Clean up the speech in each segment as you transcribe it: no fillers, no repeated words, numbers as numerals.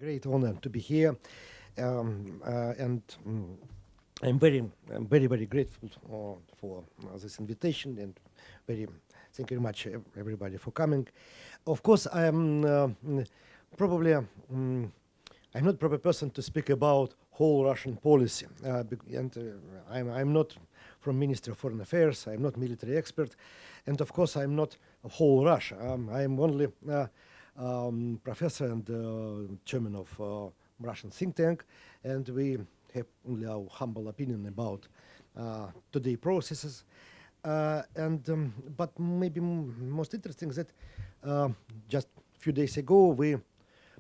great honor to be here, and I'm very grateful for this invitation, and very thank you very much everybody for coming. Of course, probably I'm not proper person to speak about whole Russian policy, and I'm not from Ministry of Foreign Affairs. I'm not military expert, and of course I'm not whole Russia. I'm only professor and chairman of Russian think tank, and we have only our humble opinion about today processes. But maybe most interesting that just a few days ago we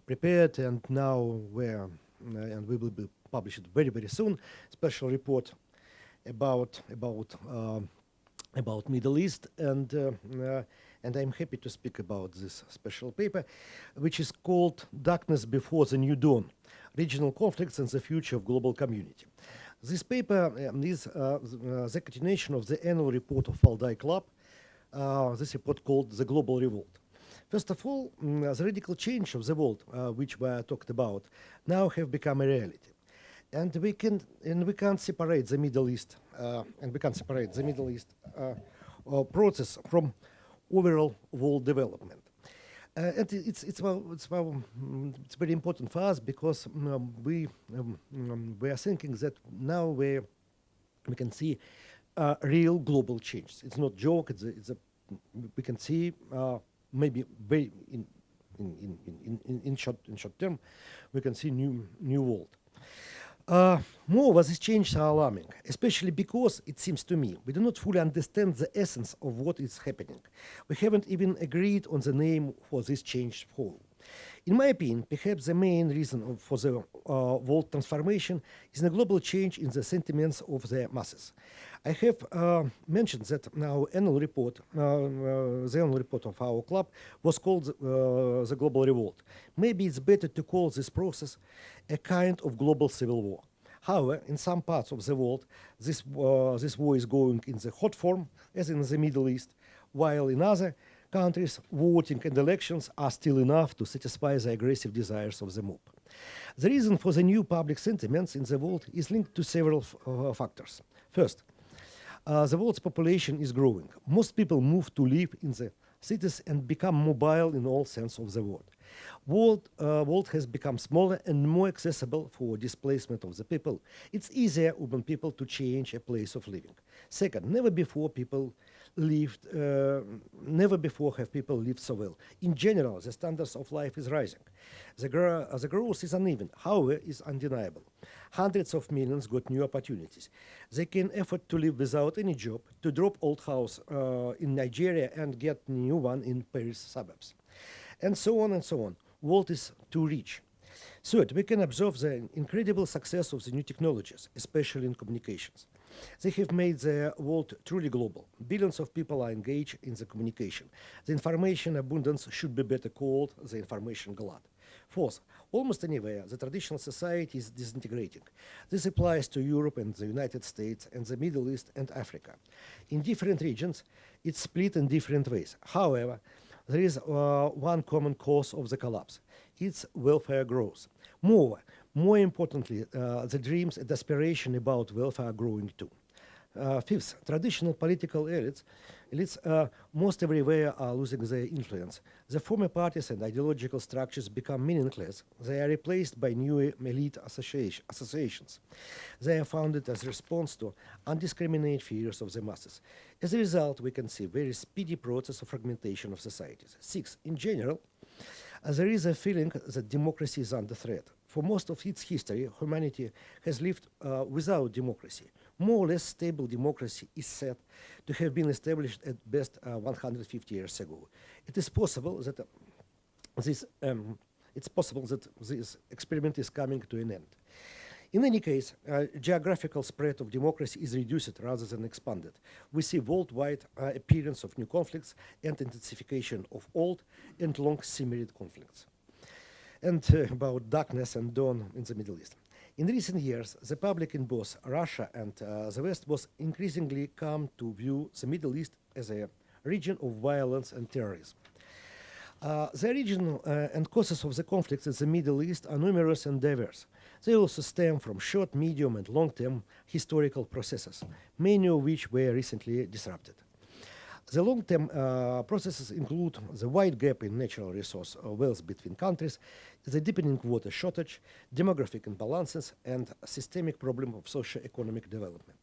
prepared, and now and we will be published very soon, special report about Middle East, and I'm happy to speak about this special paper, which is called "Darkness Before the New Dawn: Regional Conflicts and the Future of Global Community." This paper is the continuation of the annual report of Valdai Club. This report called "The Global Revolt." First of all, the radical change of the world, which we talked about, now have become a reality. And we can't separate the Middle East, process from overall world development. And it's very important for us because we are thinking that now we can see real global change. It's not joke. We can see maybe very in short term we can see new world. Moreover, these changes are alarming, especially because, it seems to me, we do not fully understand the essence of what is happening. We haven't even agreed on the name for this change whole. In my opinion, perhaps the main reason for the world transformation is the global change in the sentiments of the masses. I have mentioned that our annual report, the annual report of our club, was called the Global Revolt. Maybe it's better to call this process a kind of global civil war. However, in some parts of the world, this war is going in the hot form, as in the Middle East, while in other countries, voting and elections are still enough to satisfy the aggressive desires of the mob. The reason for the new public sentiments in the world is linked to several factors. First, the world's population is growing. Most people move to live in the cities and become mobile in all sense of the word. World has become smaller and more accessible for displacement of the people. It's easier for people to change a place of living. Second, never before have people lived so well. In general, the standards of life is rising. The growth is uneven, however, is undeniable. Hundreds of millions got new opportunities. They can afford to live without any job, to drop old house in Nigeria and get new one in Paris suburbs. And so on and so on. World is too rich. Third, we can observe the incredible success of the new technologies, especially in communications. They have made the world truly global. Billions of people are engaged in the communication. The information abundance should be better called the information glut. Fourth, almost anywhere, the traditional society is disintegrating. This applies to Europe and the United States and the Middle East and Africa. In different regions, it's split in different ways. However, there is one common cause of the collapse. It's welfare growth. More importantly, the dreams and aspiration about welfare are growing too. Fifth, traditional political elites most everywhere are losing their influence. The former parties and ideological structures become meaningless. They are replaced by new elite associations. They are founded as a response to undiscriminated fears of the masses. As a result, we can see very speedy process of fragmentation of societies. Sixth, in general, there is a feeling that democracy is under threat. For most of its history, humanity has lived without democracy. More or less stable democracy is said to have been established at best 150 years ago. It is possible that this experiment is coming to an end. In any case, geographical spread of democracy is reduced rather than expanded. We see worldwide appearance of new conflicts and intensification of old and long-simmered conflicts. And about darkness and dawn in the Middle East. In recent years, the public in both Russia and the West was increasingly come to view the Middle East as a region of violence and terrorism. The origin and causes of the conflicts in the Middle East are numerous and diverse. They also stem from short, medium, and long-term historical processes, many of which were recently disrupted. The long-term processes include the wide gap in natural resource wealth between countries, the deepening water shortage, demographic imbalances, and a systemic problem of socio-economic development.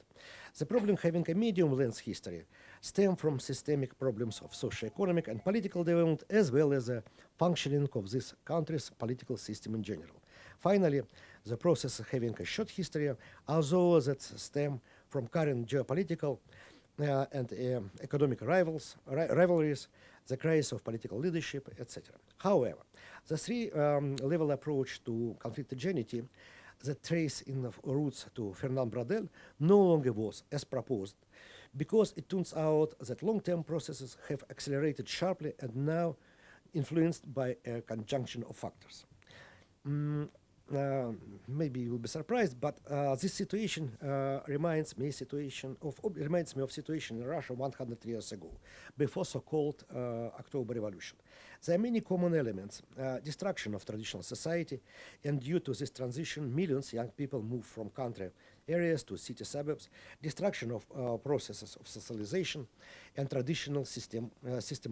The problem having a medium-length history stem from systemic problems of socio-economic and political development, as well as the functioning of this country's political system in general. Finally, the process having a short history are those that stem from current geopolitical and economic rivalries, the crisis of political leadership, etc. However, the three-level approach to conflictogenity that trace in the roots to Fernand Braudel no longer was as proposed, because it turns out that long-term processes have accelerated sharply and now influenced by a conjunction of factors. Maybe you will be surprised, but this situation reminds me of situation in Russia 100 years ago, before so-called October Revolution. There are many common elements: destruction of traditional society, and due to this transition, millions of young people move from country areas to city suburbs, destruction of processes of socialization, and traditional system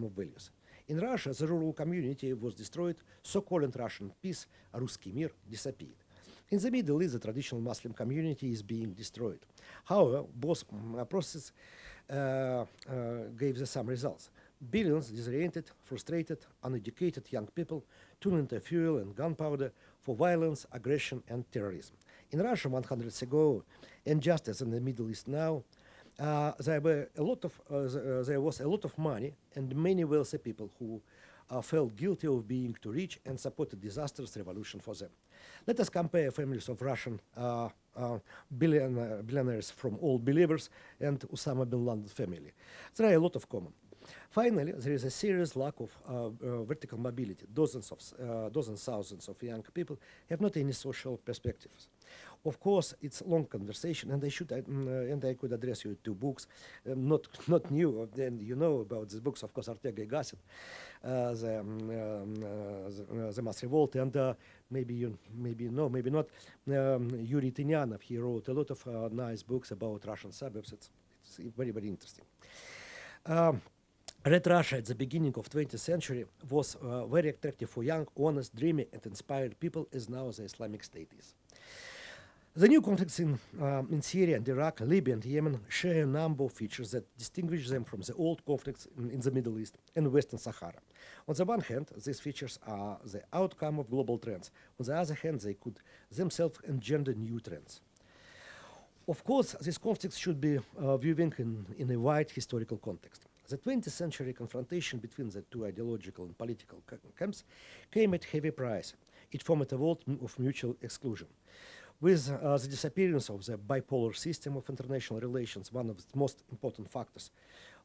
of values. In Russia, the rural community was destroyed, so-called Russian peace, Русский мир, disappeared. In the Middle East, the traditional Muslim community is being destroyed. However, both processes gave the same results. Billions disoriented, frustrated, uneducated young people turned into fuel and gunpowder for violence, aggression, and terrorism. In Russia 100 years ago, and just as in the Middle East now, there was a lot of money and many wealthy people who felt guilty of being too rich and supported disastrous revolution for them. Let us compare families of Russian billionaires from Old Believers and Osama bin Laden family. There are a lot of common. Finally, there is a serious lack of vertical mobility. Dozens, thousands of young people have not any social perspectives. Of course, it's a long conversation, and I could address you two books, not new. Then you know about the books, of course, Ortega y Gasset, the Mass Revolt, and maybe you know, maybe not. Yuri Tynyanov, he wrote a lot of nice books about Russian suburbs. It's very, very interesting. Red Russia at the beginning of 20th century was very attractive for young, honest, dreamy, and inspired people, as now the Islamic State is. The new conflicts in Syria and Iraq, Libya and Yemen share a number of features that distinguish them from the old conflicts in the Middle East and Western Sahara. On the one hand, these features are the outcome of global trends. On the other hand, they could themselves engender new trends. Of course, these conflicts should be viewed in a wide historical context. The 20th century confrontation between the two ideological and political camps came at heavy price. It formed a world of mutual exclusion. With the disappearance of the bipolar system of international relations, one of the most important factors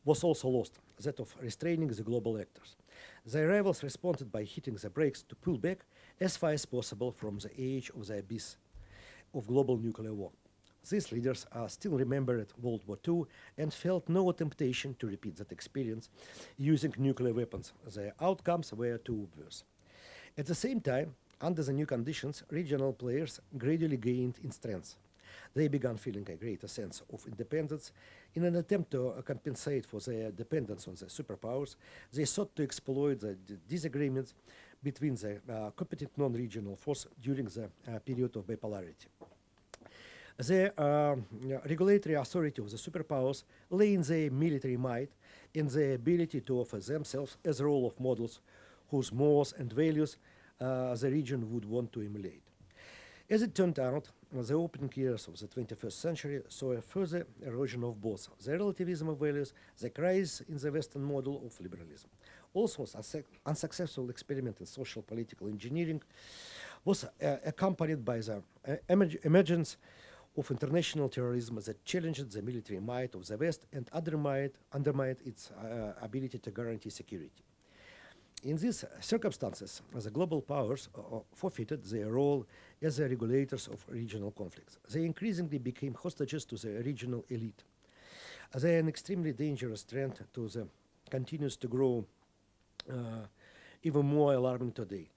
was also lost, that of restraining the global actors. The rivals responded by hitting the brakes to pull back as far as possible from the edge of the abyss of global nuclear war. These leaders still remembered World War II and felt no temptation to repeat that experience using nuclear weapons. The outcomes were too obvious. At the same time, under the new conditions, regional players gradually gained in strength. They began feeling a greater sense of independence. In an attempt to compensate for their dependence on the superpowers, they sought to exploit the disagreements between the competent non-regional force during the period of bipolarity. The regulatory authority of the superpowers lay in their military might and their ability to offer themselves as a role of models whose morals and values the region would want to emulate. As it turned out, the opening years of the 21st century saw a further erosion of both the relativism of values, the crisis in the Western model of liberalism. Also, an unsuccessful experiment in social political engineering was accompanied by the emergence of international terrorism that challenged the military might of the West and undermined its ability to guarantee security. In these circumstances, the global powers forfeited their role as the regulators of regional conflicts. They increasingly became hostages to the regional elite. They are an extremely dangerous trend continues to grow even more alarming today.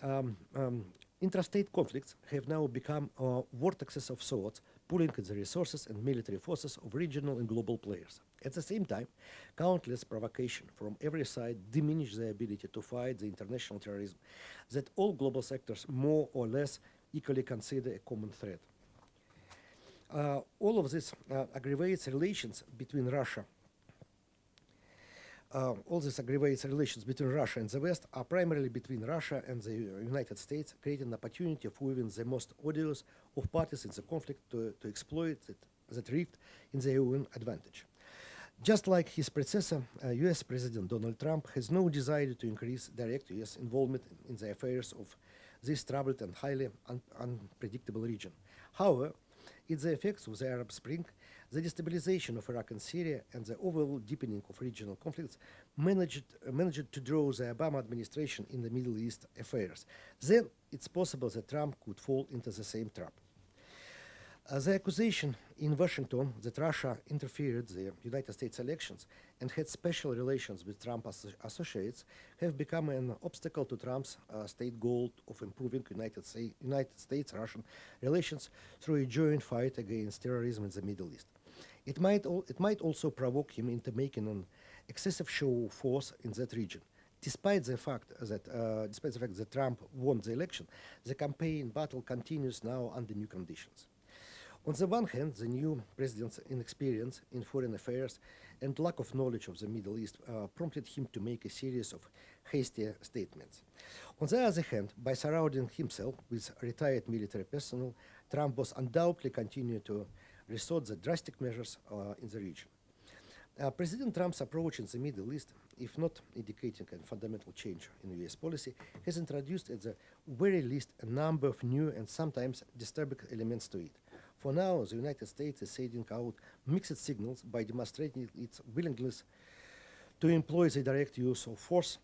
Um, um, Interstate conflicts have now become vortexes of sorts, pulling at the resources and military forces of regional and global players. At the same time, countless provocation from every side diminish the ability to fight the international terrorism that all global sectors more or less equally consider a common threat. All of this aggravates relations between Russia. All this aggravates relations between Russia and the West are primarily between Russia and the United States, creating an opportunity for even the most odious of parties in the conflict to exploit that rift in their own advantage. Just like his predecessor, US President Donald Trump has no desire to increase direct US involvement in the affairs of this troubled and highly unpredictable region. However, it's the effects of the Arab Spring, the destabilization of Iraq and Syria, and the overall deepening of regional conflicts managed to draw the Obama administration in the Middle East affairs. Then it's possible that Trump could fall into the same trap. The accusation in Washington that Russia interfered in the United States elections and had special relations with Trump associates have become an obstacle to Trump's state goal of improving United States-Russian relations through a joint fight against terrorism in the Middle East. It might also provoke him into making an excessive show of force in that region. Despite the fact that Trump won the election, the campaign battle continues now under new conditions. On the one hand, the new president's inexperience in foreign affairs and lack of knowledge of the Middle East prompted him to make a series of hasty statements. On the other hand, by surrounding himself with retired military personnel, Trump was undoubtedly continuing to resort to drastic measures in the region. President Trump's approach in the Middle East, if not indicating a fundamental change in U.S. policy, has introduced at the very least a number of new and sometimes disturbing elements to it. For now, the United States is sending out mixed signals by demonstrating its willingness to employ the direct use of force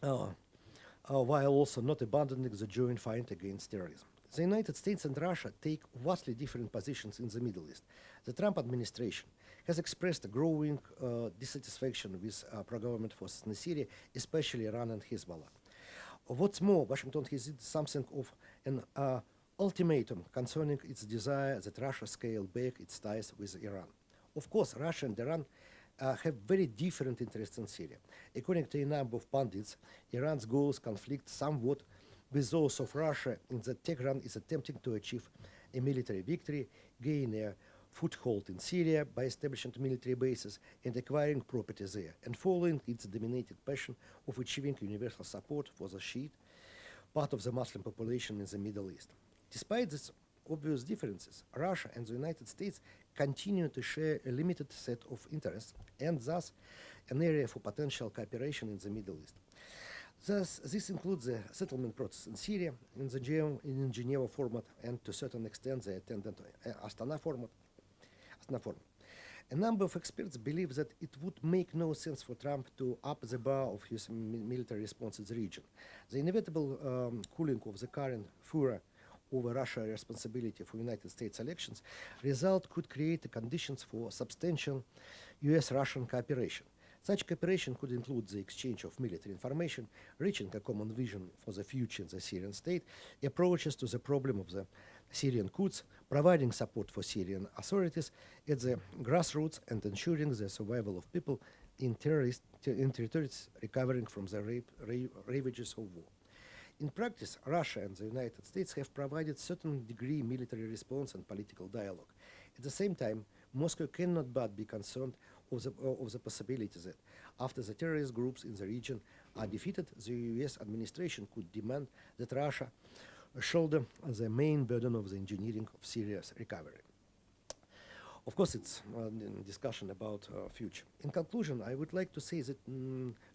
while also not abandoning the joint fight against terrorism. The United States and Russia take vastly different positions in the Middle East. The Trump administration has expressed a growing dissatisfaction with pro-government forces in Syria, especially Iran and Hezbollah. What's more, Washington has did something of an ultimatum concerning its desire that Russia scale back its ties with Iran. Of course, Russia and Iran have very different interests in Syria. According to a number of pundits, Iran's goals conflict somewhat with those of Russia in that Tehran is attempting to achieve a military victory, gain a foothold in Syria by establishing military bases and acquiring property there, and following its dominated passion of achieving universal support for the Shiite part of the Muslim population in the Middle East. Despite these obvious differences, Russia and the United States continue to share a limited set of interests and thus an area for potential cooperation in the Middle East. Thus, this includes the settlement process in Syria, in the Geneva format, and to a certain extent the attendant Astana format. A number of experts believe that it would make no sense for Trump to up the bar of his military response in the region. The inevitable cooling of the current furor over Russia's responsibility for United States elections result could create the conditions for substantial US-Russian cooperation. Such cooperation could include the exchange of military information, reaching a common vision for the future in the Syrian state, approaches to the problem of the Syrian Kurds, providing support for Syrian authorities at the grassroots and ensuring the survival of people in territories recovering from the ravages of war. In practice, Russia and the United States have provided certain degree military response and political dialogue. At the same time, Moscow cannot but be concerned of the possibility that after the terrorist groups in the region are defeated, the US administration could demand that Russia shoulder the main burden of the engineering of Syria's recovery. Of course, it's a discussion about future. In conclusion, I would like to say that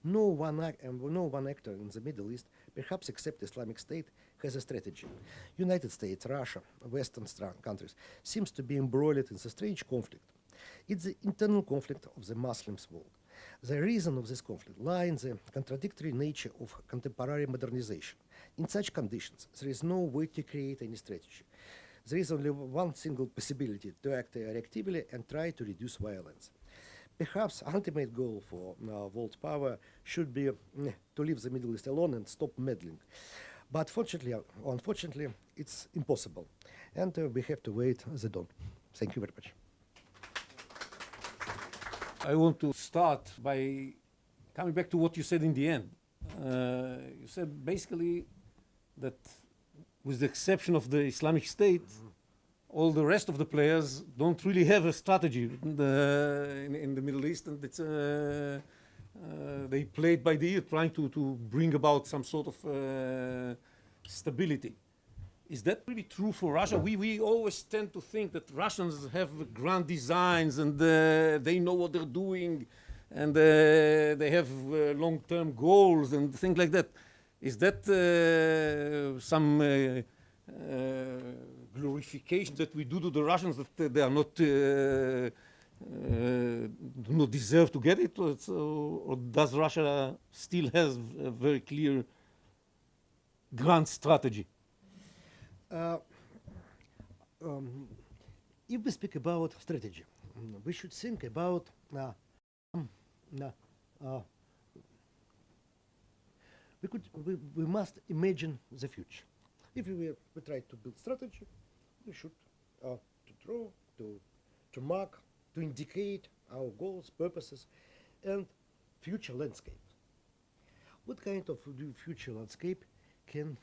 no one actor in the Middle East, perhaps except Islamic State, has a strategy. United States, Russia, Western countries seems to be embroiled in a strange conflict. It's the internal conflict of the Muslims world. The reason of this conflict lies in the contradictory nature of contemporary modernization. In such conditions, there is no way to create any strategy. There is only one single possibility: to act reactively and try to reduce violence. Perhaps ultimate goal for world power should be to leave the Middle East alone and stop meddling. But fortunately, or unfortunately, it's impossible. And we have to wait the dawn. Thank you very much. I want to start by coming back to what you said in the end. You said basically that with the exception of the Islamic State, all the rest of the players don't really have a strategy in the Middle East, and it's, they played by the ear, trying to bring about some sort of stability. Is that really true for Russia? We always tend to think that Russians have grand designs and they know what they're doing, and they have long-term goals and things like that. Is that some glorification that we do to the Russians, that they are not do not deserve to get it, or does Russia still have a very clear grand strategy? If we speak about strategy, we should think about we must imagine the future. If we try to build strategy, we should to draw, to mark, to indicate our goals, purposes, and future landscape. What kind of future landscape can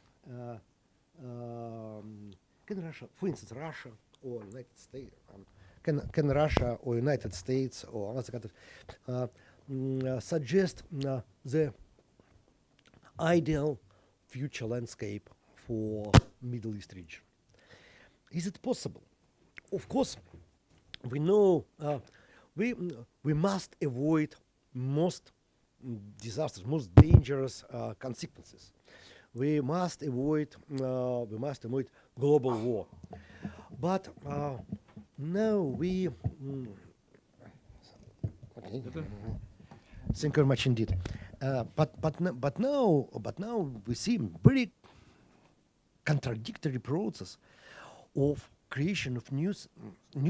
Russia, for instance, Russia or United States, can Russia or United States or other countries suggest the ideal future landscape for Middle East region? Is it possible? Of course, we know we must avoid most disasters, most dangerous consequences. We must avoid global war. But now we okay. Thank you very much indeed. But now we see very contradictory process of creation of new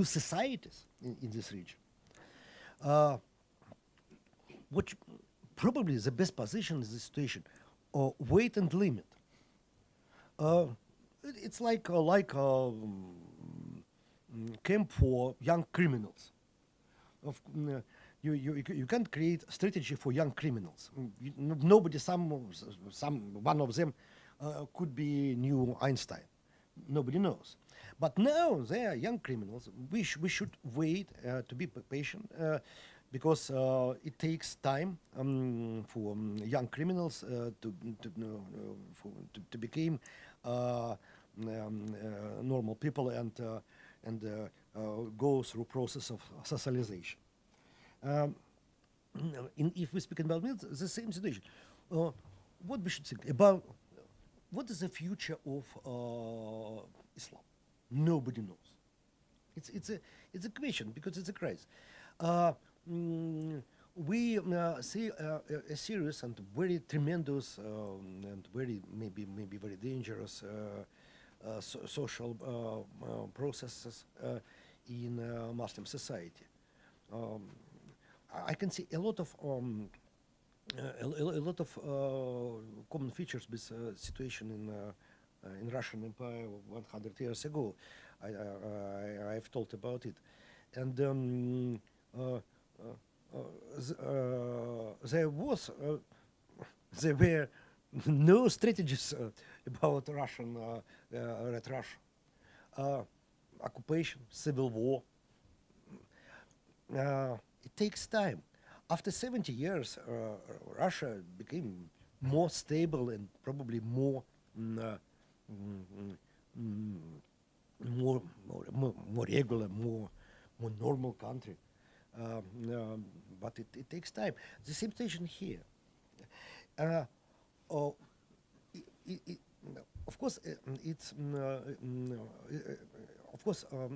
societies in this region. What probably the best position in this situation, wait and limit. It's like camp for young criminals. You can't create strategy for young criminals. Nobody, one of them could be new Einstein. Nobody knows. But now they are young criminals. We should wait to be patient because it takes time for young criminals to become normal people and go through process of socialization. If we speak about the same situation, what we should think about, what is the future of Islam? Nobody knows. It's a question because it's a crisis. We see a serious and very tremendous and maybe very dangerous social processes in Muslim society. I can see a lot of common features with situation in Russian Empire 100 years ago. I've talked about it, and there were no strategies about Russian Red Russia, occupation, civil war. It takes time. After 70 years, Russia became more stable and probably more regular, more normal country. But it takes time. The same situation here. Of course,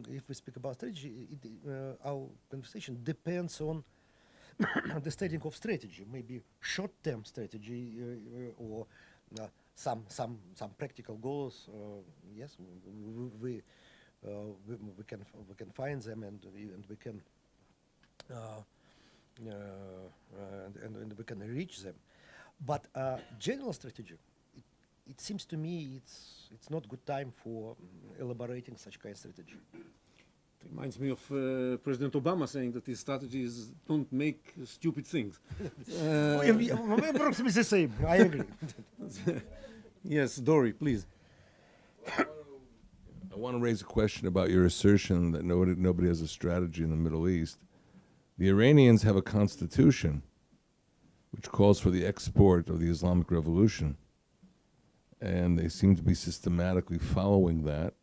if we speak about strategy, our conversation depends on understanding of strategy. Maybe short-term strategy or some practical goals. Yes, we can find them, and we can and we can reach them. But general strategy, it seems to me it's not good time for elaborating such kind of strategy. It reminds me of President Obama saying that his strategy is don't make stupid things. Approximately the same. I agree. Yes, Dory, please. I want to raise a question about your assertion that nobody has a strategy in the Middle East. The Iranians have a constitution which calls for the export of the Islamic Revolution, and they seem to be systematically following that.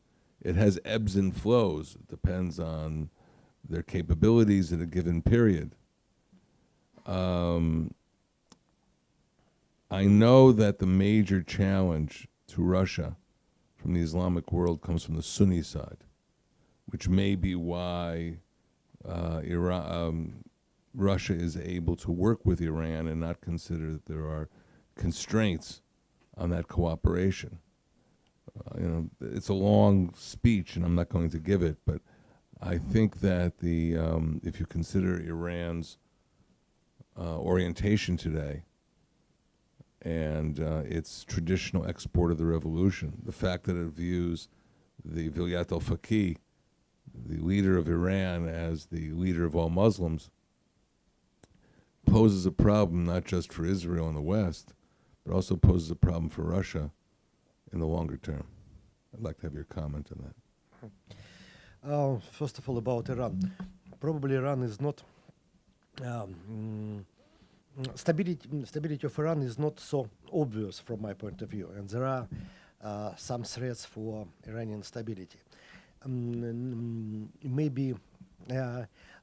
It has ebbs and flows. It depends on their capabilities at a given period. I know that the major challenge to Russia from the Islamic world comes from the Sunni side, which may be why Russia is able to work with Iran and not consider that there are constraints on that cooperation. It's a long speech, and I'm not going to give it, but I think that if you consider Iran's orientation today and its traditional export of the revolution, the fact that it views the Vilayat al-Faqih, the leader of Iran, as the leader of all Muslims, poses a problem not just for Israel and the West, but also poses a problem for Russia in the longer term. I'd like to have your comment on that. First of all, about Iran. Probably Iran is not stability of Iran is not so obvious from my point of view, and there are some threats for Iranian stability. Maybe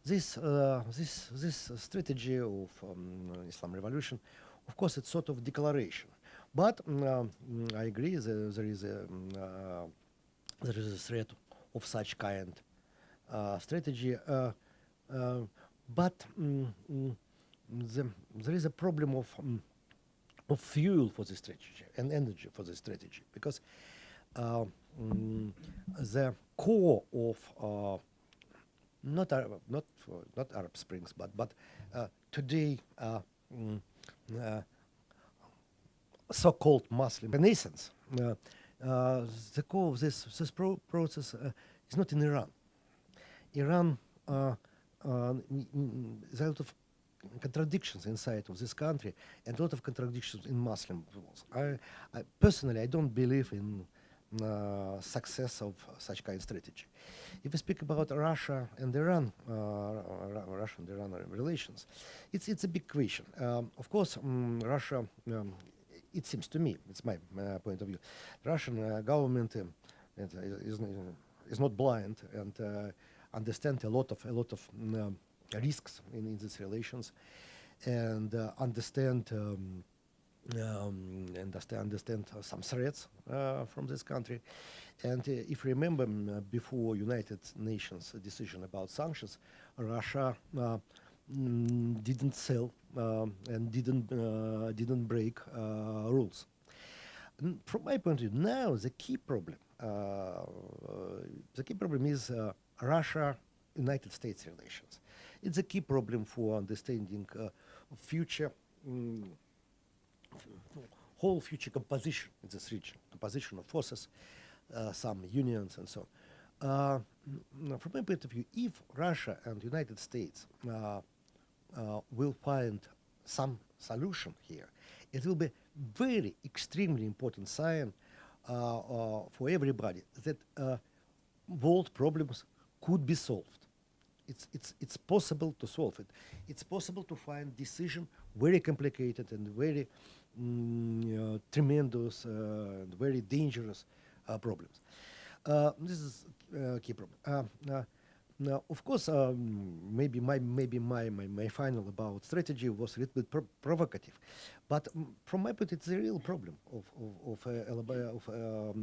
this strategy of Islam revolution, of course, it's sort of declaration. But I agree there is a threat of such kind strategy. But there is a problem of fuel for this strategy and energy for this strategy, because the core of not Arab Springs, but today so-called Muslim Renaissance. The core of this process is not in Iran. Iran, there are a lot of contradictions inside of this country and a lot of contradictions in Muslim world. I personally don't believe in success of such kind of strategy. If we speak about Russia and Iran, Russia and Iran relations, it's a big question. Of course, Russia. It seems to me, it's my point of view, Russian government is not blind and understand a lot of risks in these relations, and understand some threats from this country. And if you remember, before United Nations decision about sanctions, Russia didn't sell and didn't break rules. From my point of view, now the key problem is Russia-United States relations. It's a key problem for understanding future whole future composition in this region, composition of forces, some unions and so on. From my point of view, if Russia and United States will find some solution here, it will be very extremely important sign for everybody that world problems could be solved. It's possible to solve it. It's possible to find decision very complicated and very tremendous and very dangerous problems. This is a key problem. Now, of course, maybe my final about strategy was a little bit provocative, but from my point, it's a real problem of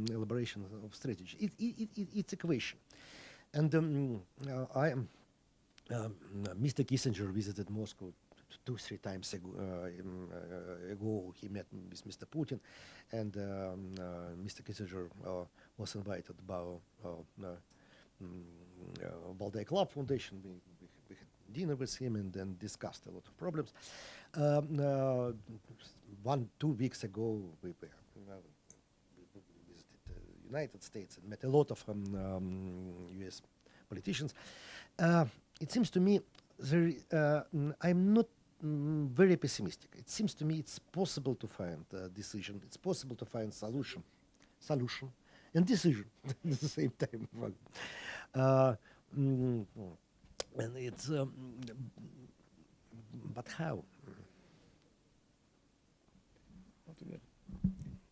elaboration of strategy. It's a question, and Mr. Kissinger visited Moscow 2-3 times ago. He met with Mr. Putin, and Mr. Kissinger was invited by Valdai Club Foundation. We dinner with him and then discussed a lot of problems. 2 weeks ago, we visited the United States and met a lot of U.S. politicians. It seems to me I'm not very pessimistic. It seems to me it's possible to find a decision. It's possible to find solution, and decision at the same time. And it's but how?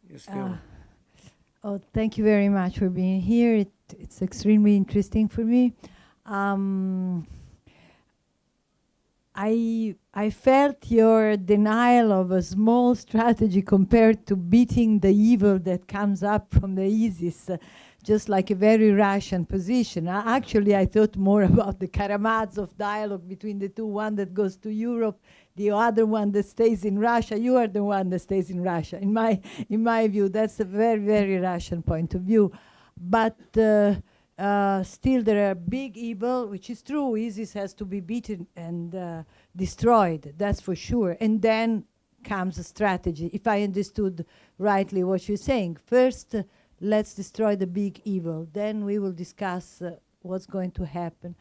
Yes, Fiona. Oh, thank you very much for being here. It's extremely interesting for me. I felt your denial of a small strategy compared to beating the evil that comes up from the ISIS, just like a very Russian position. Actually, I thought more about the Karamazov dialogue between the two, one that goes to Europe, the other one that stays in Russia. You are the one that stays in Russia. In my view, that's a very, very Russian point of view. But still, there are big evil, which is true. ISIS has to be beaten and destroyed, that's for sure. And then comes a strategy, if I understood rightly what you're saying. First, let's destroy the big evil. Then we will discuss what's going to happen.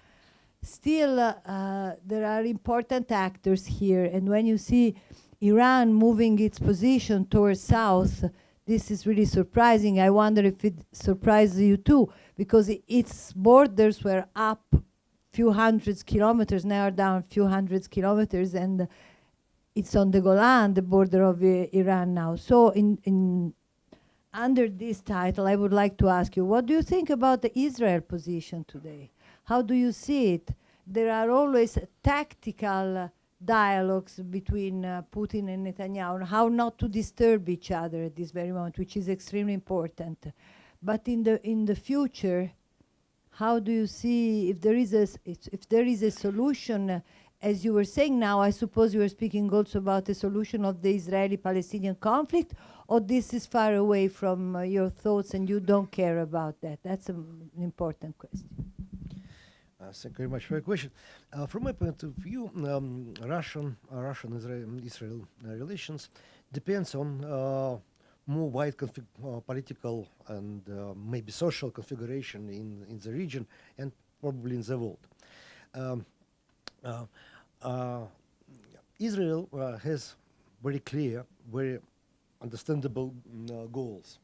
Still, there are important actors here. And when you see Iran moving its position towards south, this is really surprising. I wonder if it surprises you too, because its borders were up few hundreds kilometers, now are down few hundreds kilometers, and it's on the Golan, the border of Iran now. So under this title, I would like to ask you, what do you think about the Israel position today? How do you see it? There are always tactical dialogues between Putin and Netanyahu on how not to disturb each other at this very moment, which is extremely important. But in the future, how do you see if there is a solution? As you were saying now, I suppose you were speaking also about the solution of the Israeli-Palestinian conflict, or this is far away from your thoughts and you don't care about that? That's an important question. Thank you very much for your question. From my point of view, Russian-Israel relations depends on more wide political and maybe social configuration in the region and probably in the world. Israel has very clear, very understandable goals.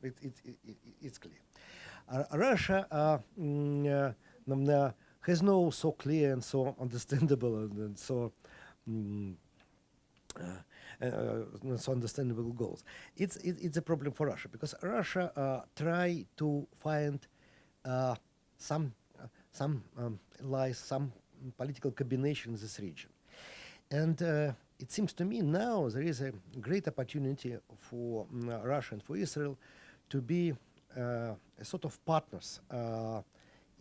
It's clear. Russia has no so clear and so understandable and so understandable goals. It's a problem for Russia because Russia try to find some allies, some political combination in this region, and it seems to me now there is a great opportunity for Russia and for Israel to be a sort of partners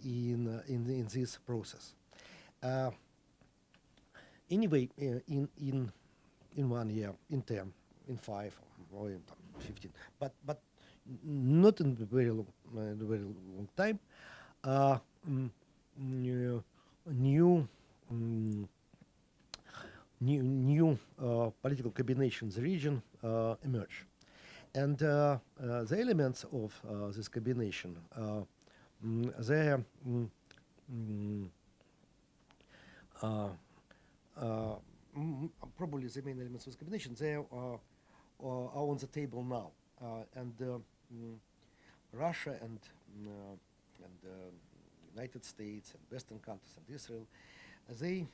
in this process. Anyway, in 1 year, in 10, in 5, or in 15, but not in a very long time. New political combinations in the region emerge, and the elements of this combination. They probably the main elements of this combination. They are on the table now, and Russia and United States and Western countries and Israel, they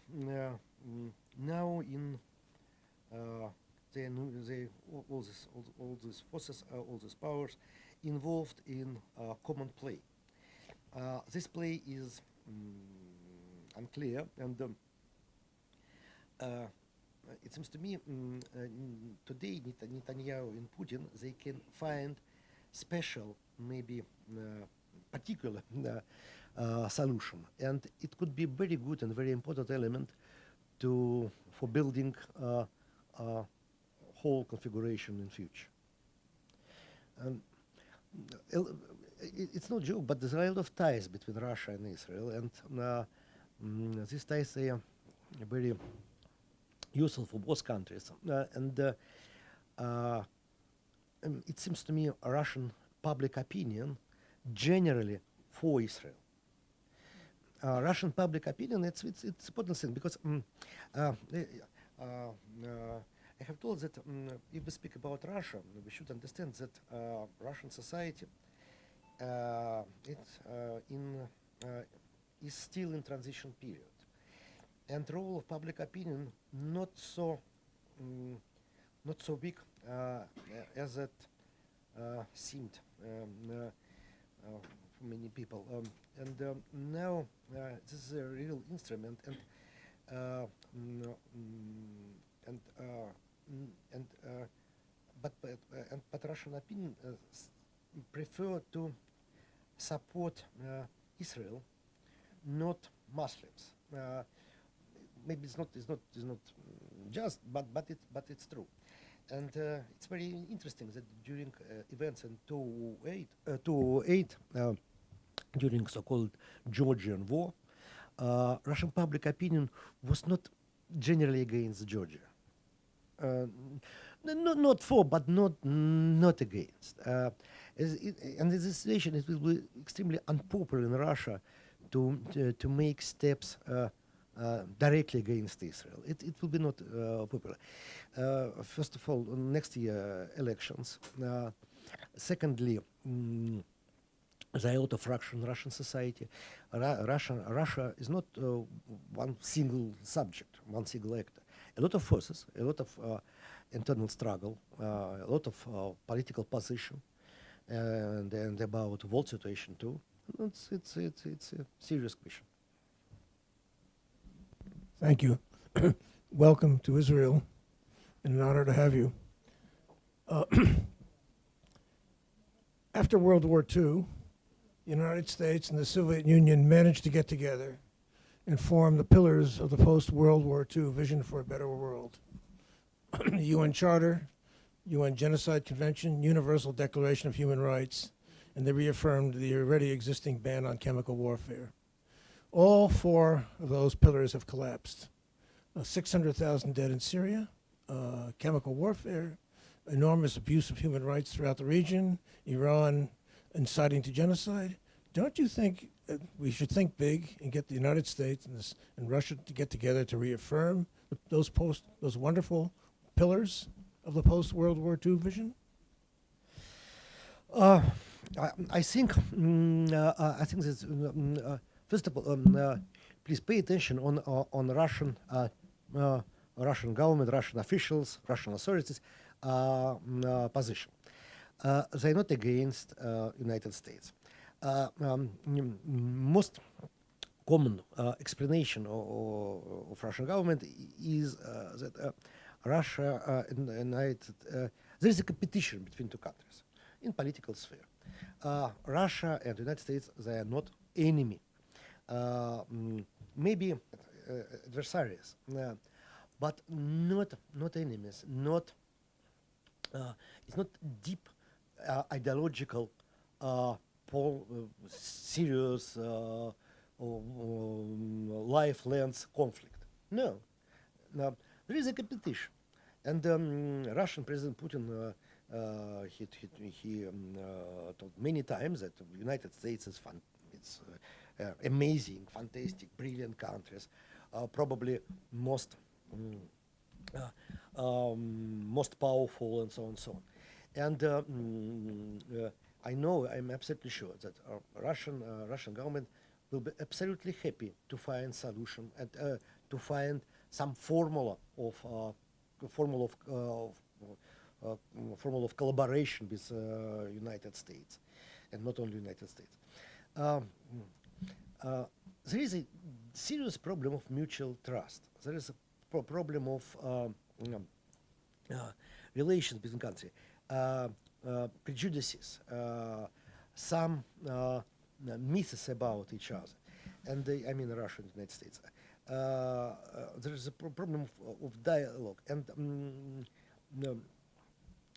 now in all these forces, all these powers involved in common play. This play is unclear, and it seems to me today Netanyahu and Putin, they can find special, maybe particular solution, and it could be very good and very important element for building a whole configuration in future. It's no joke, but there's a lot of ties between Russia and Israel, and these ties they are very useful for both countries. It seems to me Russian public opinion generally for Israel. Russian public opinion, it's important thing because I have told that if we speak about Russia, we should understand that Russian society is still in transition period, and role of public opinion not so big as it seemed for many people. Now this is a real instrument, but Russian opinion prefer to support Israel, not Muslims. Maybe it's not just, but it's true, and it's very interesting that during events in 2008, during so-called Georgian war, Russian public opinion was not generally against Georgia. Not for, but not against. And in this situation, it will be extremely unpopular in Russia to make steps directly against Israel. It will be not popular. First of all, next year elections. Secondly, there are a lot of Russian society. Russia is not one single subject, one single actor. A lot of forces, a lot of internal struggle, a lot of political position, and about world situation too. It's a serious question. Thank you. Welcome to Israel, and an honor to have you. After World War II, the United States and the Soviet Union managed to get together and form the pillars of the post-World War II vision for a better world. UN Charter, UN Genocide Convention, Universal Declaration of Human Rights, and they reaffirmed the already existing ban on chemical warfare. All four of those pillars have collapsed. 600,000 dead in Syria, chemical warfare, enormous abuse of human rights throughout the region, Iran inciting to genocide. Don't you think we should think big and get the United States and Russia to get together to reaffirm those wonderful pillars of the post-World War II vision? I think that first of all, please pay attention on Russian government, Russian officials, Russian authorities position. They're not against United States. Most common explanation of Russian government is that Russia and United there is a competition between two countries in political sphere. Russia and United States, they are not enemy. Maybe adversaries, but not enemies. It's not deep ideological, serious life-length conflict. No, there is a competition, and Russian President Putin he told many times that the United States is fun. It's amazing, fantastic, brilliant countries, probably most powerful, and so on and so on. And I'm absolutely sure that Russian government will be absolutely happy to find solution and to find some formula of collaboration with United States, and not only United States. There is a serious problem of mutual trust. There is a problem of relations between countries, prejudices, some myths about each other, and I mean Russia and the United States. There is a problem of dialogue, and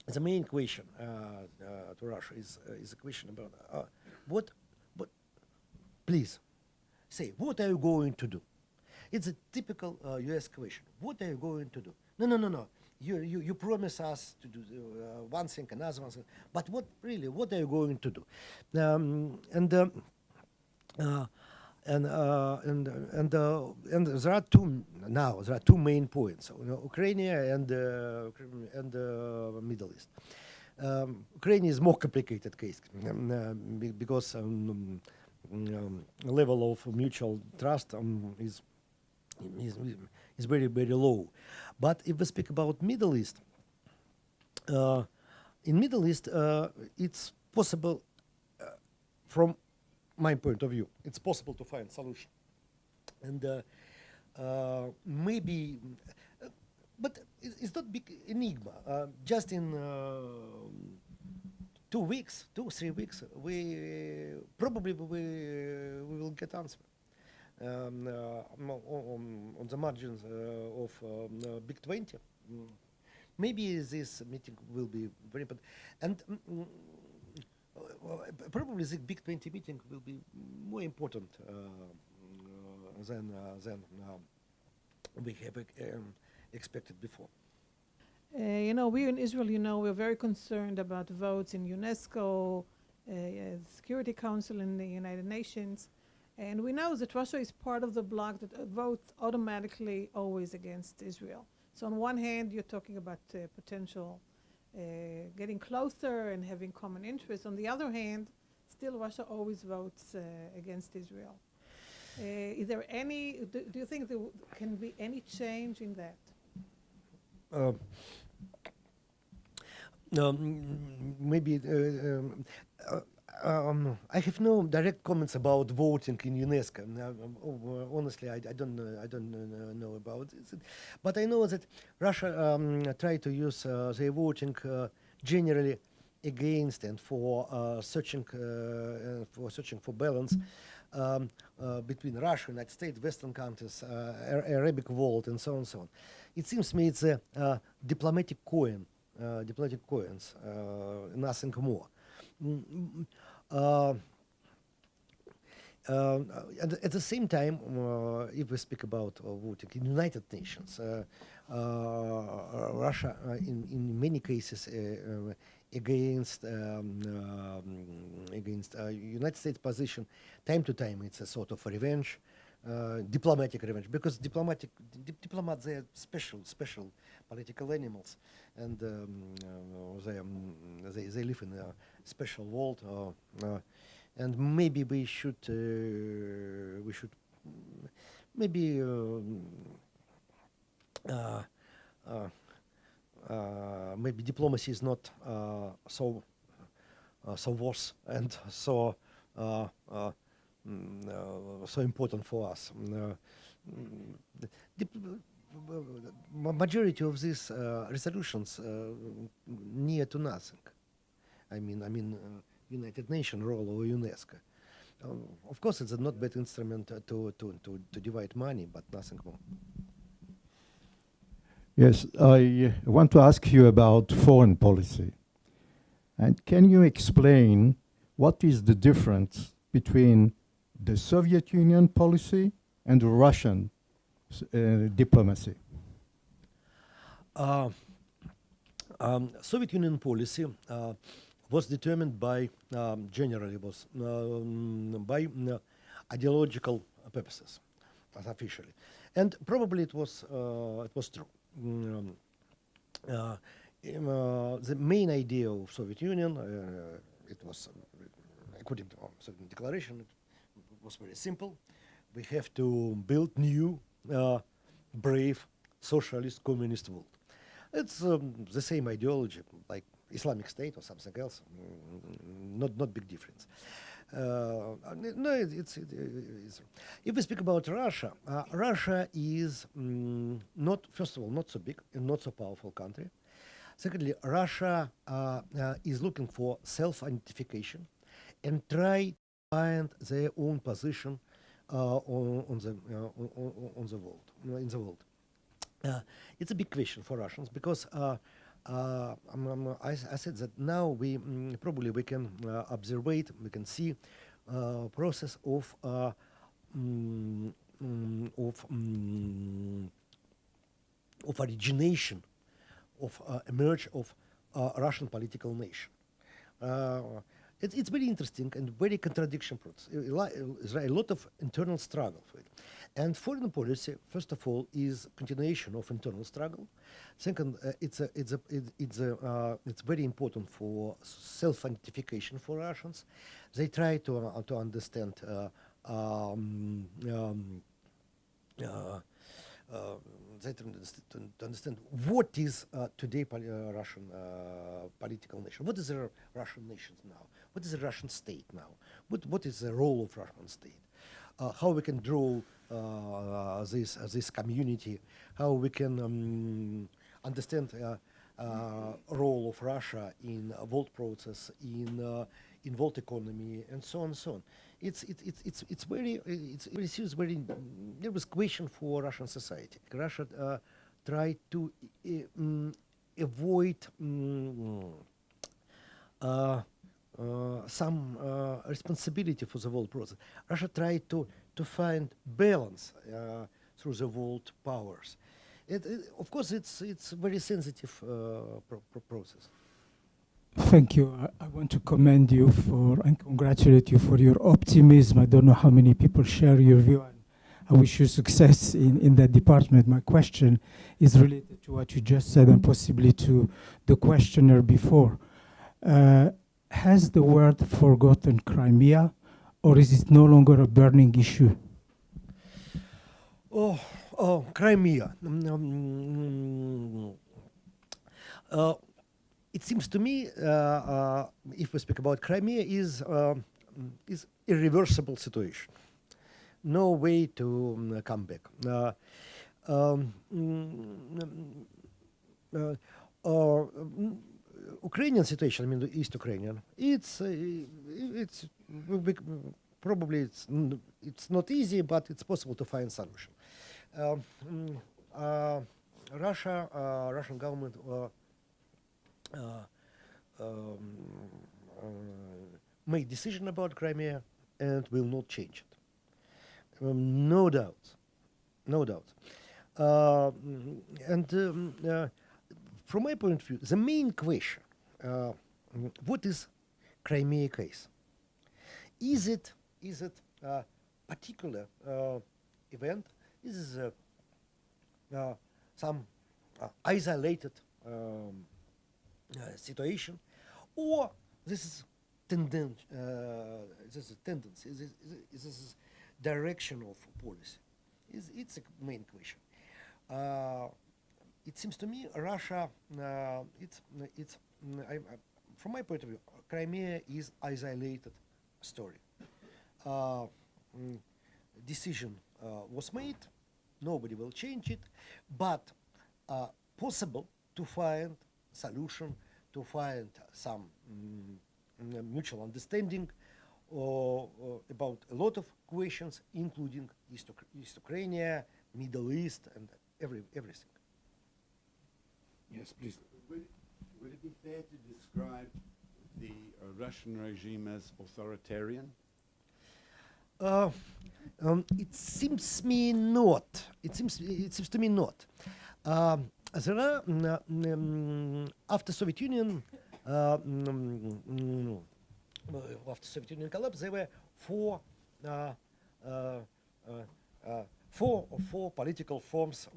the main question to Russia is a question about what. Please say, what are you going to do? It's a typical U.S. question. What are you going to do? No, no, no, no. You promise us to do one thing, another one thing. But what really? What are you going to do? And there are two main points: Ukraine and Middle East. Ukraine is more complicated case because level of mutual trust is very, very low. But if we speak about Middle East, in Middle East, it's possible, from my point of view, it's possible to find solution. And maybe, but it's not big enigma. Just in 2 weeks, 3 weeks, we will get answer. On the margins of Big 20. Maybe this meeting will be very important. And probably the Big 20 meeting will be more important than we have expected before. We in Israel, we're very concerned about votes in UNESCO, Security Council in the United Nations. And we know that Russia is part of the bloc that votes automatically always against Israel. So on one hand, you're talking about potential getting closer and having common interests. On the other hand, still Russia always votes against Israel. Is there any, do you think there can be any change in that? Maybe I have no direct comments about voting in UNESCO. Honestly, I don't know about it. But I know that Russia tried to use their voting generally against and for searching for balance between Russia, United States, Western countries, Arabic world, and so on and so on. It seems to me it's a diplomatic coins, nothing more. And at the same time, if we speak about voting in United Nations, Russia, in many cases, against United States position, time to time, it's a sort of a revenge, diplomatic revenge, because diplomats they are special political animals, and they live in a special world, and maybe we should maybe maybe diplomacy is not so worse and so important for us. Majority of these resolutions near to nothing. I mean, United Nations role or UNESCO. Of course, it's a not bad instrument to divide money, but nothing more. Yes, I want to ask you about foreign policy. And can you explain what is the difference between the Soviet Union policy and the Russian diplomacy? Soviet Union policy was determined by generally by ideological purposes, officially, and probably it was true. The main idea of Soviet Union, it was according to certain declaration, it was very simple. We have to build new, brave, socialist, communist world. It's the same ideology, like Islamic State or something else. Not big difference. No, it's if we speak about Russia, Russia is not, first of all, not so big and not so powerful country. Secondly, Russia is looking for self-identification and try to find their own position on the world, in the world. It's a big question for Russians because I said that now we probably we can observe, we can see process of of origination of emerge of Russian political nation. It's very interesting and very contradiction process. There's a lot of internal struggle for it. And foreign policy, first of all, is continuation of internal struggle. Second, it's very important for self-identification for Russians. They try to understand they to understand what is today Russian political nation. What is the Russian nation now? What is the Russian state now? What is the role of Russian state? How we can draw this community? How we can understand role of Russia in world process, in world economy, and so on and so on. It's very serious, very nervous question for Russian society. Russia tried to avoid some responsibility for the world process. Russia tried to find balance through the world powers. Of course, it's very sensitive process. Thank you. I want to commend you and congratulate you for your optimism. I don't know how many people share your view, and I wish you success in that department. My question is related to what you just said and possibly to the questioner before. Has the world forgotten Crimea, or is it no longer a burning issue? Crimea. It seems to me, if we speak about Crimea, is irreversible situation. No way to come back. Ukrainian situation, I mean the East Ukrainian, probably it's not easy, but it's possible to find solution. Russian government made decision about Crimea and will not change it. No doubt. From my point of view, the main question, what is Crimea case? Is it a particular event? Is it some isolated situation, or this is tendency? This is direction of policy. It's a main question. It seems to me Russia. From my point of view, Crimea is isolated story. Decision was made. Nobody will change it, but possible to find solution, to find some mutual understanding about a lot of questions, including East Ukraine, Middle East, and everything. Yes, please. Would it be fair to describe the Russian regime as authoritarian? It seems me not. It seems to me not. There are after Soviet Union collapse, there were four political forms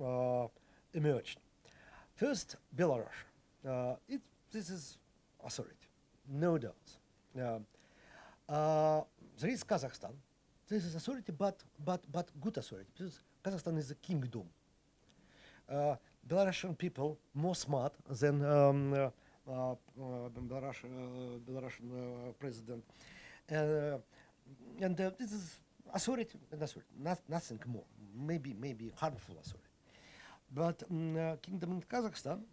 emerged. First, Belarus. This is authority, no doubt. There is Kazakhstan. This is authority, but good authority. Because Kazakhstan is a kingdom. Belarusian people more smart than Belarusian president, and this is authority and authority, nothing more. Maybe harmful authority. But kingdom in Kazakhstan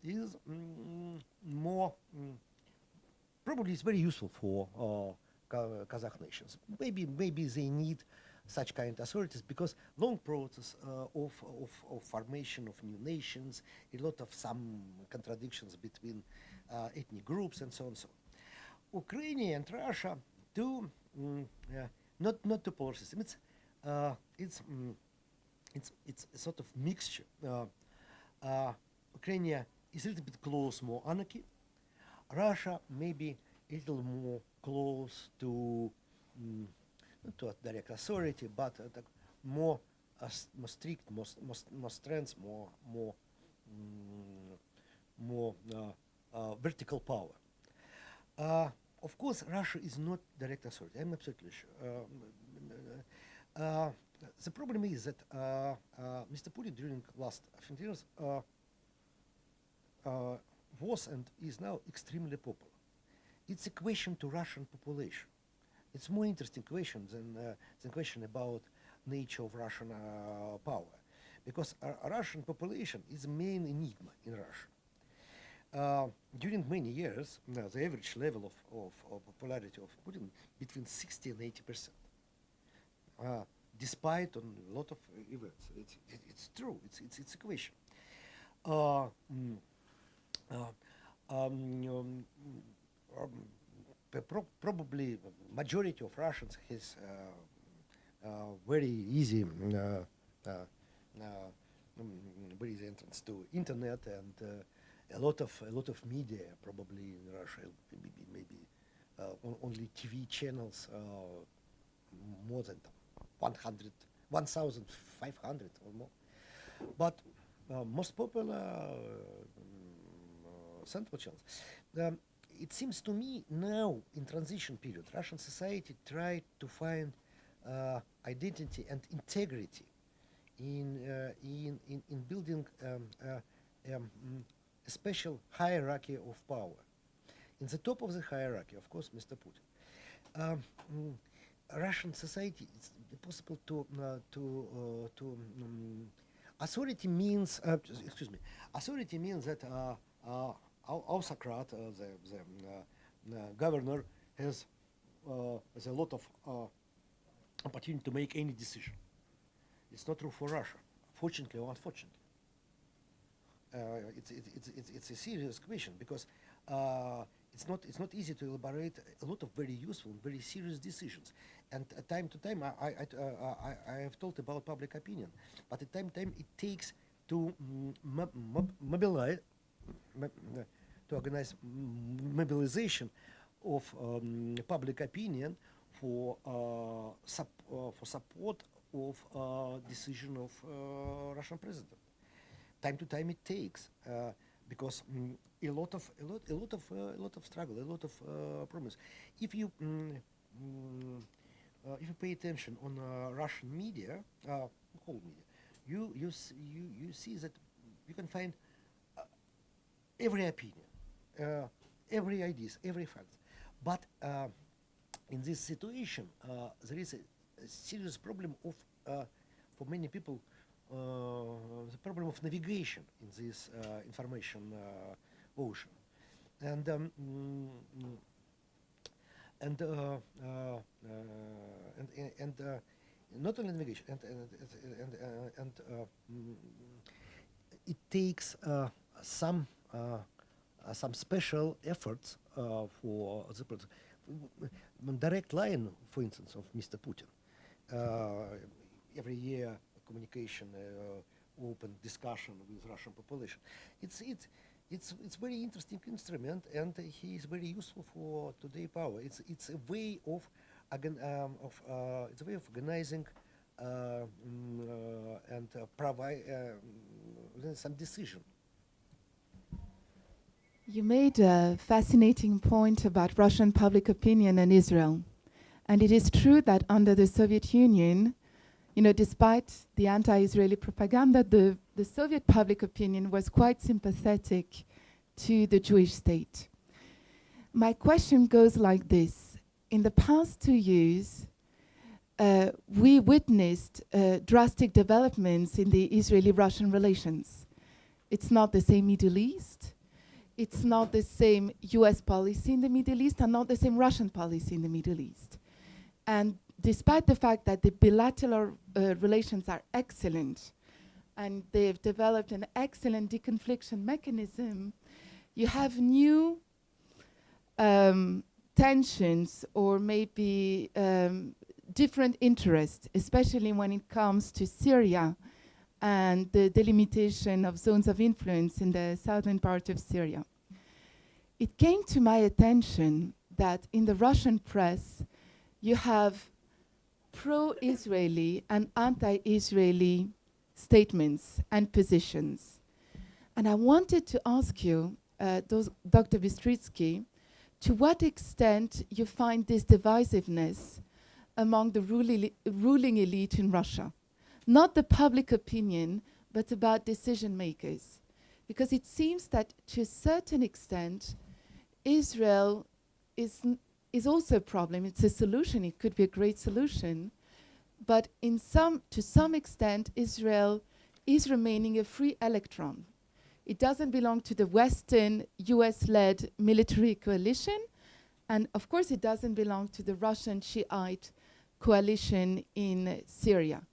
is more probably it's very useful for Kazakh nations. Maybe they need such kind of authorities because long process of formation of new nations, a lot of some contradictions between ethnic groups and so on and so on. Ukraine and Russia do not two polar system. It's it's a sort of mixture. Ukraine is a little bit close, more anarchy. Russia maybe a little more close to not to a direct authority, but more more strict, more strength, more vertical power. Of course, Russia is not direct authority. I'm absolutely sure. The problem is that Mr. Putin during last 15 years was and is now extremely popular. It's a question to Russian population. It's more interesting question than question about nature of Russian power, because Russian population is the main enigma in Russia. During many years, the average level of popularity of Putin between 60 and 80%. Despite on a lot of events, it's true. It's a question. Probably majority of Russians has very easy entrance to internet, and a lot of media probably in Russia, maybe only TV channels, more than 1,500 or more. But most popular central channels. It seems to me now in transition period, Russian society tried to find identity and integrity in building a special hierarchy of power. In the top of the hierarchy, of course, Mr. Putin. Russian society, it's possible to authority means authority means that autocrat, the governor, has a lot of opportunity to make any decision. It's not true for Russia, fortunately or unfortunately. It's a serious question, because it's not easy to elaborate a lot of very useful, very serious decisions. And time to time, I have talked about public opinion, but at time to time it takes to mobilize, to organize mobilization of public opinion for support of decision of Russian president. Time to time it takes, because a lot of struggle, a lot of problems. If you pay attention on Russian media, whole media, you see that you can find every opinion, every ideas, every fact. But in this situation, there is a serious problem of, for many people, the problem of navigation in this information ocean, and not only navigation, and it takes some special efforts for the direct line, for instance, of Mr. Putin. Every year, communication, open discussion with Russian population. It's very interesting instrument, and he is very useful for today power. It's a way of organizing and provide some decision. You made a fascinating point about Russian public opinion and Israel. And it is true that under the Soviet Union, despite the anti-Israeli propaganda, the Soviet public opinion was quite sympathetic to the Jewish state. My question goes like this. In the past 2 years, we witnessed drastic developments in the Israeli-Russian relations. It's not the same Middle East. It's not the same US policy in the Middle East, and not the same Russian policy in the Middle East. And despite the fact that the bilateral relations are excellent, and they've developed an excellent deconfliction mechanism, you have new tensions or maybe different interests, especially when it comes to Syria and the delimitation of zones of influence in the southern part of Syria. It came to my attention that in the Russian press, you have pro-Israeli and anti-Israeli statements and positions. And I wanted to ask you, Dr. Bystritskiy, to what extent you find this divisiveness among the ruling elite in Russia? Not the public opinion, but about decision makers. Because it seems that to a certain extent, Israel is also a problem. It's a solution. It could be a great solution. But to some extent, Israel is remaining a free electron. It doesn't belong to the Western US-led military coalition. And of course, it doesn't belong to the Russian Shiite coalition in Syria.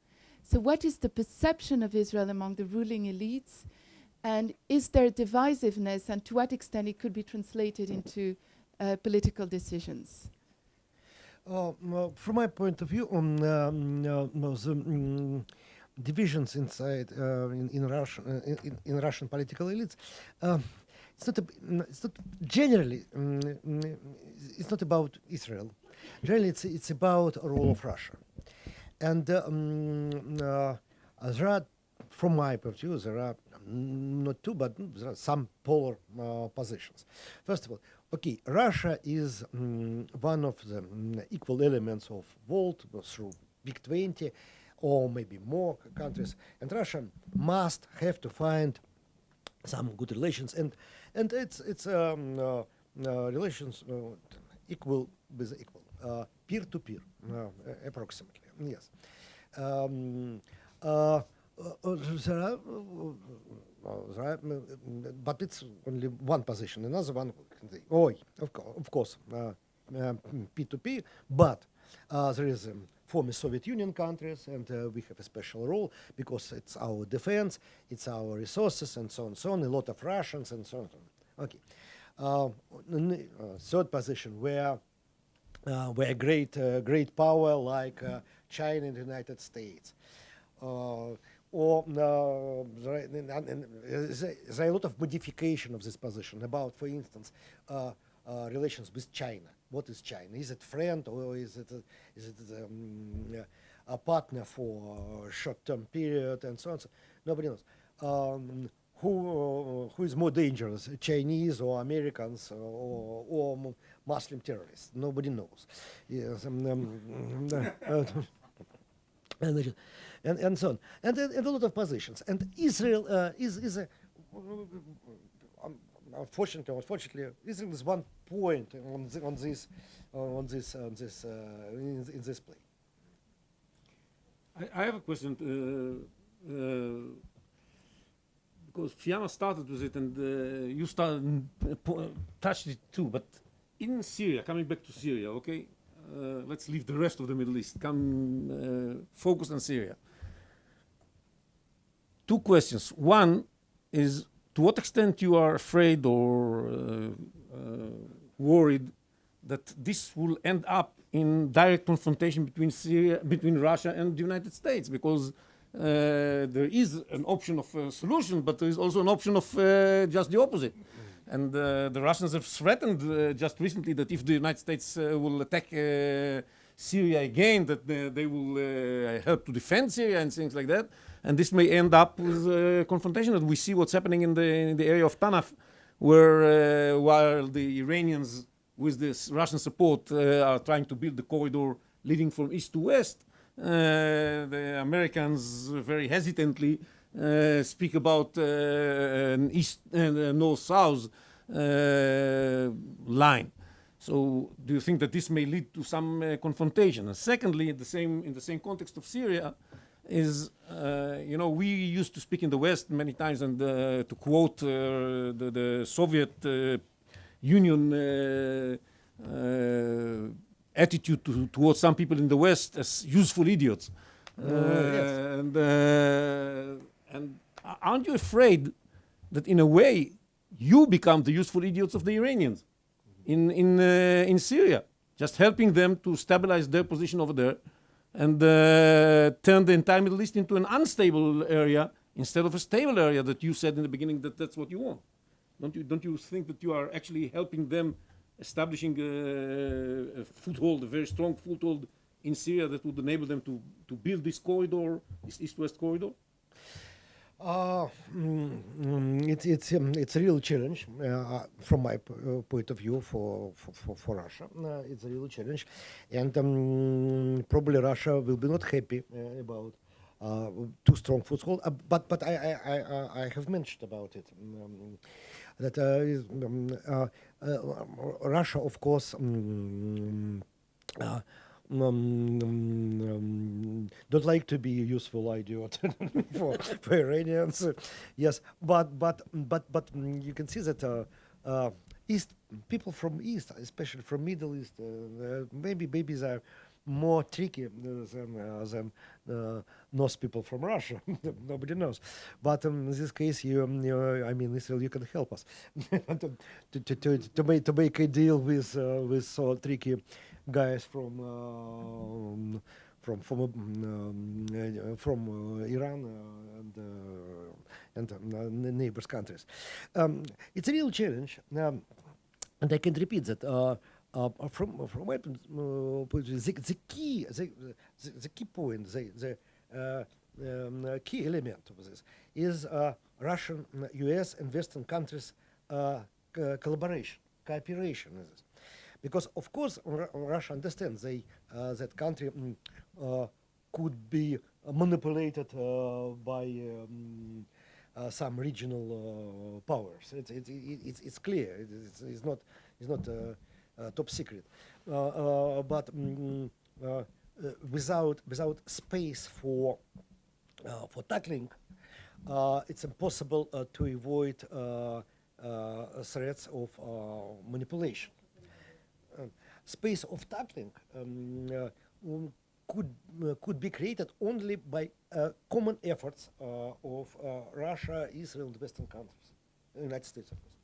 So what is the perception of Israel among the ruling elites? And is there divisiveness, and to what extent it could be translated into political decisions? From my point of view, on the divisions inside in Russian political elites, it's not generally. It's not about Israel. Generally, it's about the role of Russia, and there are, from my point of view, there are not two, but there are some polar positions. First of all, okay, Russia is one of the equal elements of world through Big 20, or maybe more countries, and Russia must have to find some good relations, and it's relations equal with equal, peer to peer, approximately. Yes. But it's only one position. Another one, of course, P2P. But there is former Soviet Union countries, and we have a special role because it's our defense, it's our resources, and so on, so on. A lot of Russians, and so on. Okay. Third position, where great power like China and the United States. There are a lot of modification of this position about, for instance, relations with China. What is China? Is it friend, or is it a partner for a short-term period, and so on? So nobody knows. Who is more dangerous, Chinese or Americans or Muslim terrorists? Nobody knows. Yes, and so on, and a lot of positions. And Israel is a unfortunately, Israel is one point in this play. I have a question because Fiamma started with it, and you touched it too. But in Syria, coming back to Syria, okay, let's leave the rest of the Middle East. Focus on Syria. Two questions. One is, to what extent you are afraid or worried that this will end up in direct confrontation between Russia and the United States, because there is an option of a solution, but there is also an option of just the opposite. And the Russians have threatened just recently that if the United States will attack Syria again, that they will help to defend Syria and things like that. And this may end up with a confrontation. And we see what's happening in the area of Tanaf, where while the Iranians, with this Russian support, are trying to build the corridor leading from east to west, the Americans very hesitantly speak about an east and north-south line. So, do you think that this may lead to some confrontation? And secondly, in the same context of Syria, is we used to speak in the West many times, and to quote the Soviet Union attitude towards some people in the West as useful idiots. Yes. And aren't you afraid that in a way you become the useful idiots of the Iranians in Syria, just helping them to stabilize their position over there, and turn the entire Middle East into an unstable area instead of a stable area that you said in the beginning that that's what you want. Don't you think that you are actually helping them establishing a foothold, a very strong foothold in Syria that would enable them to build this corridor, this east-west corridor? It's a real challenge from my point of view for Russia. It's a real challenge, and probably Russia will be not happy about too strong foothold. But I have mentioned about it that Russia, of course. Don't like to be a useful idiot for Iranians, yes, but you can see that East people from East, especially from Middle East, maybe babies are more tricky than North people from Russia. Nobody knows, but in this case, I mean, Israel, you can help us to make a deal with so tricky guys from Iran and neighbors countries. It's a real challenge, and I can repeat that. From my point of view, the key point, the key element of this is Russian, U.S. and Western countries' cooperation in this. Because of course Russia understands that country could be manipulated by some regional powers. It's clear. It's not top secret. But without space for tackling, it's impossible to avoid threats of manipulation. Space of tackling could be created only by common efforts of Russia, Israel, and Western countries, the United States, of course.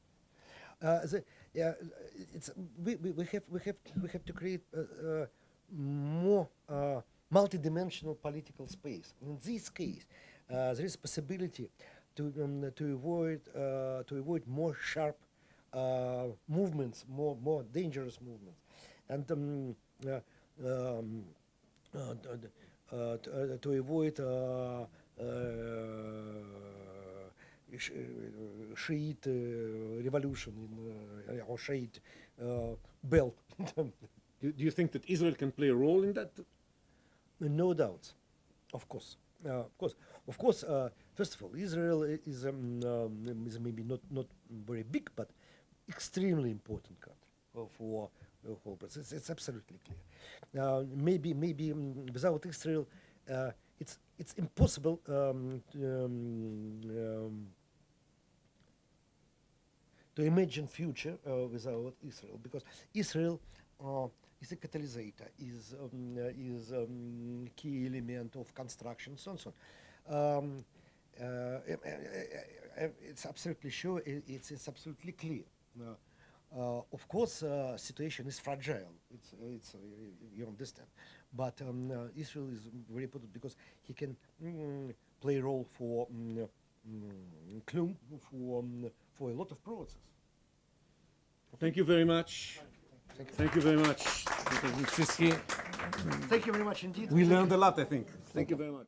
We have to create more multidimensional political space. In this case, there is possibility to avoid more sharp movements, more dangerous movements, and to avoid Shiite revolution or Shiite belt. Do you think that Israel can play a role in that? No doubt, of course. Of course. First of all, Israel is maybe not very big, but extremely important country for the whole process. It's absolutely clear. Maybe without Israel, it's impossible to imagine future without Israel, because Israel is a catalyst, is key element of construction, so and so on. It's absolutely sure. It's absolutely clear. Of course, situation is fragile. It's you understand, but Israel is very important because he can play a role for for a lot of process. Thank you very much. Thank you very much, Mr. Bystritskiy. Thank you very much indeed. We learned a lot, I think. Thank you very much.